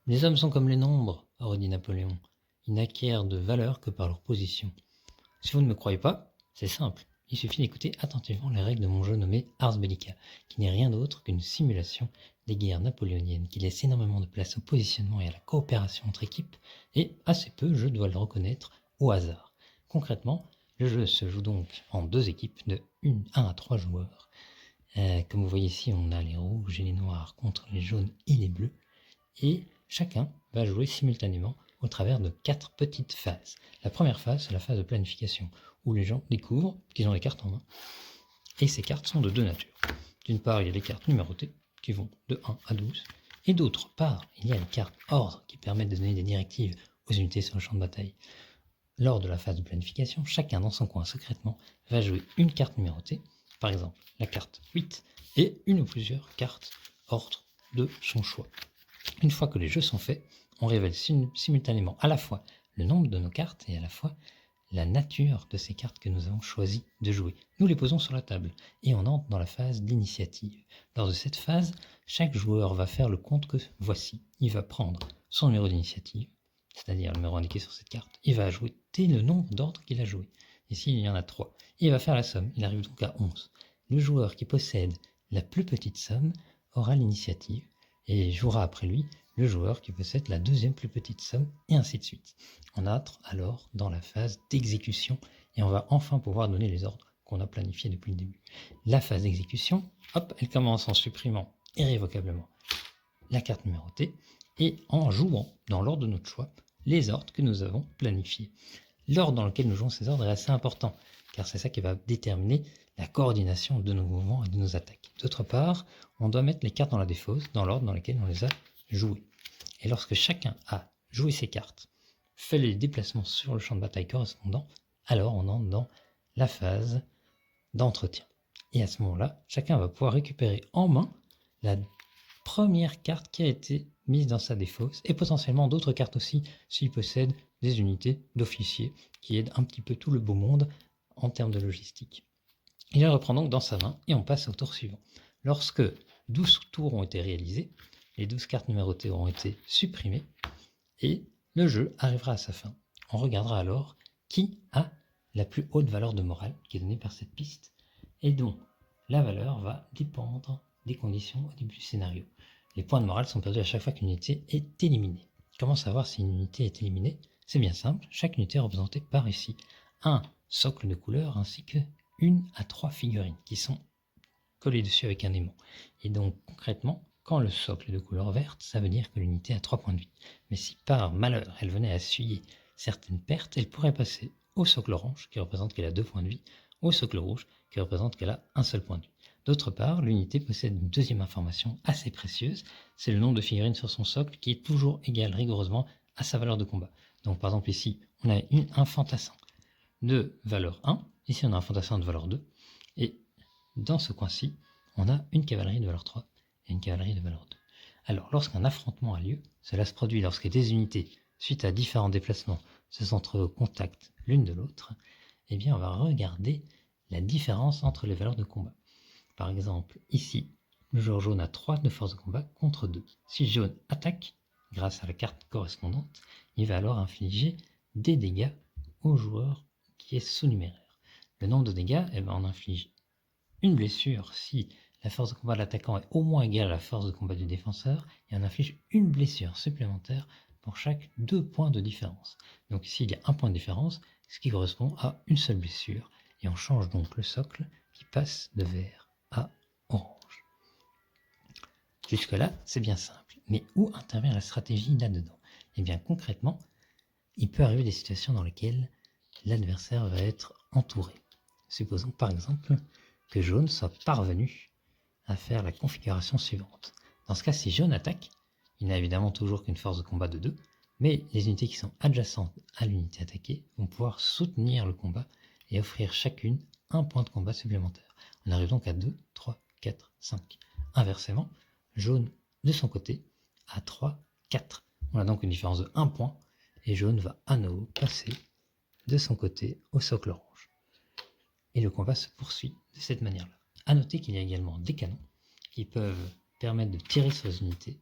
Les hommes sont comme les nombres, redit Napoléon. Ils n'acquièrent de valeur que par leur position. Si vous ne me croyez pas, c'est simple. Il suffit d'écouter attentivement les règles de mon jeu nommé Ars Bellica, qui n'est rien d'autre qu'une simulation des guerres napoléoniennes, qui laisse énormément de place au positionnement et à la coopération entre équipes, et assez peu, je dois le reconnaître, au hasard. Concrètement, le jeu se joue donc en 2 équipes de 1 à 3 joueurs. Comme vous voyez ici, on a les rouges et les noirs contre les jaunes et les bleus, et chacun va jouer simultanément au travers de 4 petites phases. La première phase, c'est la phase de planification, où les gens découvrent qu'ils ont des cartes en main, et ces cartes sont de 2 natures. D'une part, il y a les cartes numérotées, qui vont de 1 à 12, et d'autre part, il y a les cartes ordre, qui permettent de donner des directives aux unités sur le champ de bataille. Lors de la phase de planification, chacun dans son coin secrètement va jouer une carte numérotée, par exemple la carte 8, et une ou plusieurs cartes ordre de son choix. Une fois que les jeux sont faits, on révèle simultanément à la fois le nombre de nos cartes et à la fois la nature de ces cartes que nous avons choisi de jouer. Nous les posons sur la table et on entre dans la phase d'initiative. Lors de cette phase, chaque joueur va faire le compte que voici. Il va prendre son numéro d'initiative, c'est-à-dire le numéro indiqué sur cette carte. Il va ajouter le nombre d'ordres qu'il a joué. Ici, il y en a 3. Il va faire la somme. Il arrive donc à 11. Le joueur qui possède la plus petite somme aura l'initiative et jouera après lui le joueur qui possède la deuxième plus petite somme, et ainsi de suite. On entre alors dans la phase d'exécution et on va enfin pouvoir donner les ordres qu'on a planifiés depuis le début. La phase d'exécution, hop, elle commence en supprimant irrévocablement la carte numérotée et en jouant, dans l'ordre de notre choix, les ordres que nous avons planifiés. L'ordre dans lequel nous jouons ces ordres est assez important, car c'est ça qui va déterminer la coordination de nos mouvements et de nos attaques. D'autre part, on doit mettre les cartes dans la défausse, dans l'ordre dans lequel on les a jouées. Et lorsque chacun a joué ses cartes, fait les déplacements sur le champ de bataille correspondant, alors on entre dans la phase d'entretien. Et à ce moment-là, chacun va pouvoir récupérer en main la première carte qui a été mise dans sa défausse, et potentiellement d'autres cartes aussi, s'il possède des unités d'officiers qui aident un petit peu tout le beau monde en termes de logistique. Il les reprend donc dans sa main et on passe au tour suivant. Lorsque 12 tours ont été réalisés, les 12 cartes numérotées auront été supprimées et le jeu arrivera à sa fin. On regardera alors qui a la plus haute valeur de morale qui est donnée par cette piste et dont la valeur va dépendre des conditions au début du scénario. Les points de morale sont perdus à chaque fois qu'une unité est éliminée. Comment savoir si une unité est éliminée? C'est bien simple, chaque unité est représentée par ici un socle de couleurs ainsi que 1 à 3 figurines qui sont collées dessus avec un aimant. Et donc concrètement, quand le socle est de couleur verte, ça veut dire que l'unité a 3 points de vie. Mais si par malheur elle venait à essuyer certaines pertes, elle pourrait passer au socle orange qui représente qu'elle a 2 points de vie, au socle rouge qui représente qu'elle a un seul point de vie. D'autre part, l'unité possède une deuxième information assez précieuse, c'est le nombre de figurines sur son socle qui est toujours égal rigoureusement à sa valeur de combat. Donc par exemple ici, on a un fantassin de valeur 1, ici on a un fantassin de valeur 2, et dans ce coin-ci, on a une cavalerie de valeur 3 et une cavalerie de valeur 2. Alors lorsqu'un affrontement a lieu, cela se produit lorsque des unités, suite à différents déplacements, se sont trouvées au contact l'une de l'autre, eh bien on va regarder la différence entre les valeurs de combat. Par exemple, ici, le joueur jaune a 3 de force de combat contre 2. Si jaune attaque, grâce à la carte correspondante, il va alors infliger des dégâts au joueur qui est sous-numéraire. Le nombre de dégâts, on inflige une blessure si la force de combat de l'attaquant est au moins égale à la force de combat du défenseur, et on inflige une blessure supplémentaire pour chaque 2 points de différence. Donc ici, il y a un point de différence, ce qui correspond à une seule blessure, et on change donc le socle qui passe de vert à orange. Jusque-là, c'est bien simple. Mais où intervient la stratégie là-dedans? Eh bien concrètement, il peut arriver des situations dans lesquelles l'adversaire va être entouré. Supposons par exemple que jaune soit parvenu à faire la configuration suivante. Dans ce cas, si jaune attaque, il n'a évidemment toujours qu'une force de combat de 2, mais les unités qui sont adjacentes à l'unité attaquée vont pouvoir soutenir le combat et offrir chacune un point de combat supplémentaire. On arrive donc à 2, 3, 4, 5. Inversement, jaune de son côté à 3, 4. On a donc une différence de 1 point et jaune va à nouveau passer de son côté au socle orange. Et le combat se poursuit de cette manière-là. A noter qu'il y a également des canons qui peuvent permettre de tirer sur les unités,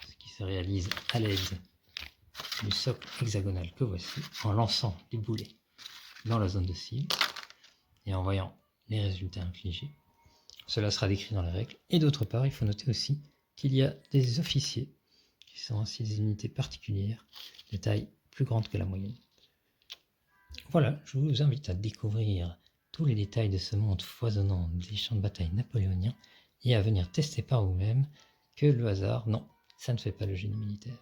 ce qui se réalise à l'aide du socle hexagonal que voici, en lançant les boulets dans la zone de cible et en voyant les résultats infligés. Cela sera décrit dans les règles. Et d'autre part, il faut noter aussi qu'il y a des officiers, qui sont ainsi des unités particulières, de taille plus grande que la moyenne. Voilà, je vous invite à découvrir tous les détails de ce monde foisonnant des champs de bataille napoléoniens et à venir tester par vous-même que le hasard, non, ça ne fait pas le génie militaire.